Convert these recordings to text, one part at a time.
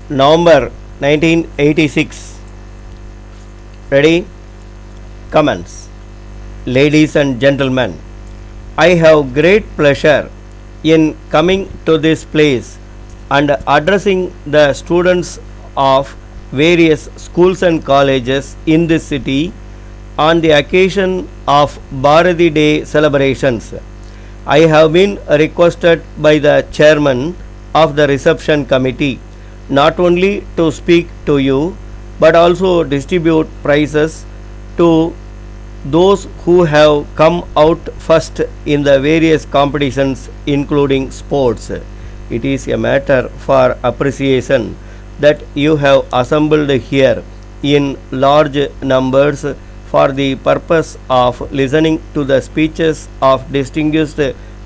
November 1986. Ready? Comments. Ladies and gentlemen, I have great pleasure in coming to this place and addressing the students of various schools and colleges in this city on the occasion of Bharati Day celebrations. I have been requested by the chairman of the reception committee not only to speak to you but also distribute prizes to those who have come out first in the various competitions including sports. It is a matter for appreciation that you have assembled here in large numbers for the purpose of listening to the speeches of distinguished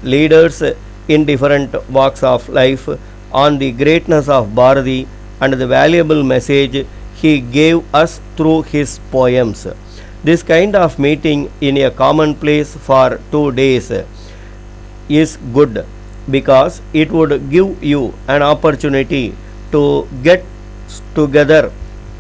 leaders in different walks of life on the greatness of Bharati and the valuable message he gave us through his poems. This kind of meeting in a common place for 2 days is good because it would give you an opportunity to get together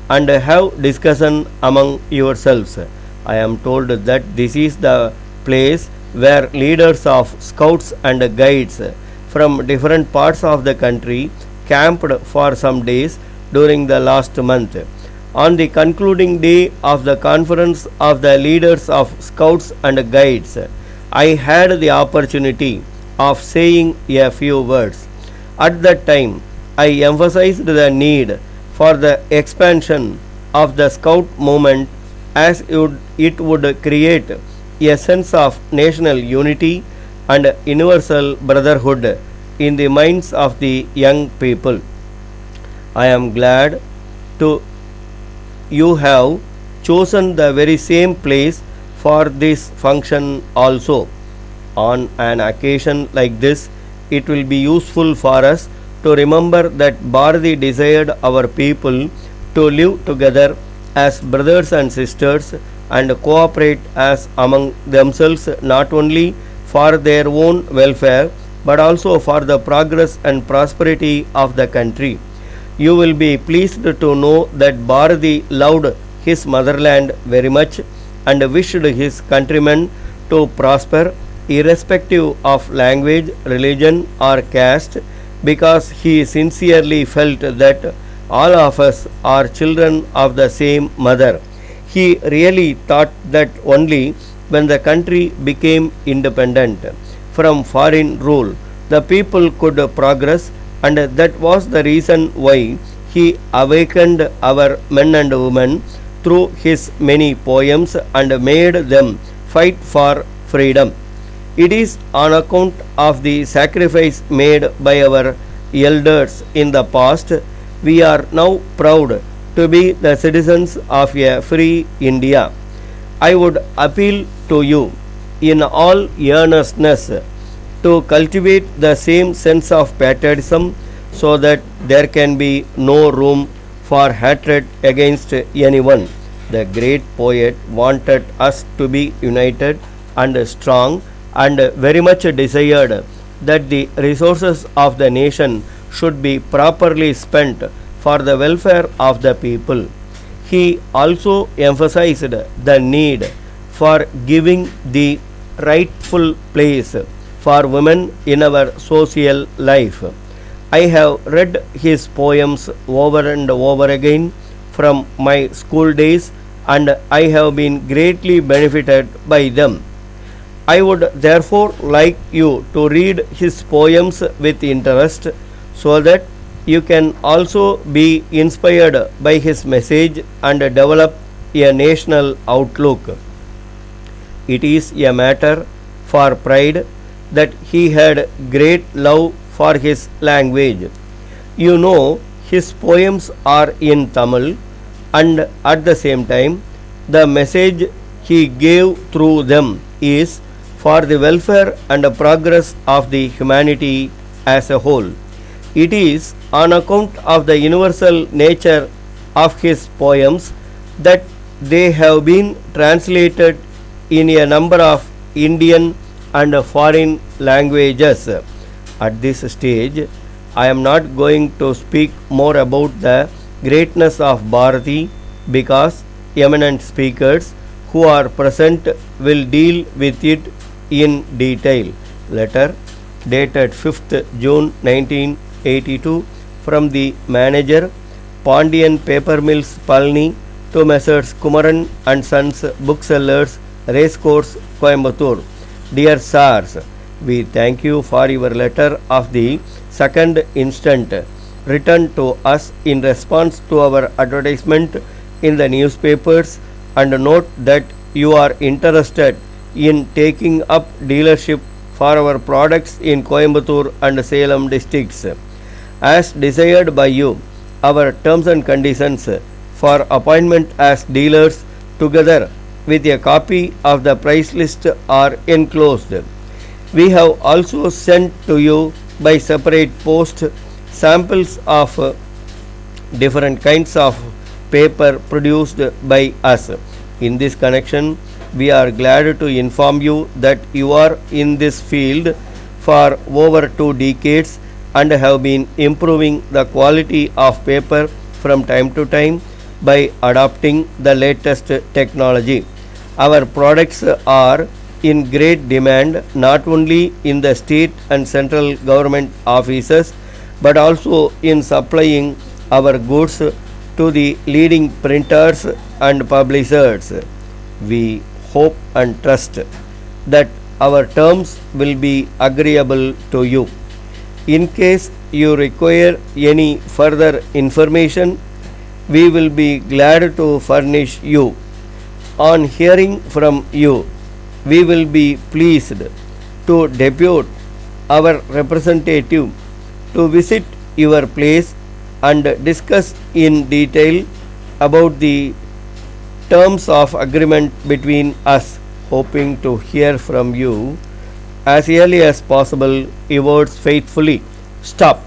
and have discussion among yourselves. I am told that this is the place where leaders of scouts and guides from different parts of the country camped for some days during the last month. On the concluding day of the conference of the leaders of scouts and guides, I had the opportunity of saying a few words. At that time, I emphasized the need for the expansion of the scout movement as it would create a sense of national unity and universal brotherhood in the minds of the young people. I am glad to you have chosen the very same place for this function also. On an occasion like this, it will be useful for us to remember that Bharati desired our people to live together as brothers and sisters and cooperate as among themselves not only for their own welfare but also for the progress and prosperity of the country. You will be pleased to know that Bharati loved his motherland very much and wished his countrymen to prosper irrespective of language, religion or caste because he sincerely felt that all of us are children of the same mother. He really thought that only when the country became independent from foreign rule, the people could progress, and that was the reason why he awakened our men and women through his many poems and made them fight for freedom. It is on account of the sacrifice made by our elders in the past we are now proud to be the citizens of a free India. I would appeal to you in all earnestness to cultivate the same sense of patriotism so that there can be no room for hatred against anyone. The great poet wanted us to be united and strong and very much desired that the resources of the nation should be properly spent for the welfare of the people. He also emphasized the need for giving the rightful place for women in our social life. I have read his poems over and over again from my school days and I have been greatly benefited by them. I would therefore like you to read his poems with interest so that you can also be inspired by his message and develop a national outlook. It is a matter for pride that he had great love for his language. You know, his poems are in Tamil and at the same time the message he gave through them is for the welfare and progress of the humanity as a whole. It is on account of the universal nature of his poems that they have been translated in a number of Indian and foreign languages. At this stage, I am not going to speak more about the greatness of Bharati because eminent speakers who are present will deal with it in detail. Letter dated 5th June 1982 from the manager, Pandian Paper Mills, Palni, to Messrs. Kumaran and Sons, Booksellers, Racecourse, Coimbatore. Dear Sirs, we thank you for your letter of the 2nd instant, written to us in response to our advertisement in the newspapers, and note that you are interested in taking up dealership for our products in Coimbatore and Salem districts. As desired by you, our terms and conditions for appointment as dealers, together with a copy of the price list, are enclosed. We have also sent to you by separate post samples of different kinds of paper produced by us. In this connection, we are glad to inform you that you are in this field for over 2 decades and have been improving the quality of paper from time to time by adopting the latest technology. Our products are in great demand not only in the state and central government offices but also in supplying our goods to the leading printers and publishers. We hope and trust that our terms will be agreeable to you. In case you require any further information, we will be glad to furnish you. On hearing from you, we will be pleased to depute our representative to visit your place and discuss in detail about the terms of agreement between us, hoping to hear from you as early as possible. Yours faithfully. Stop.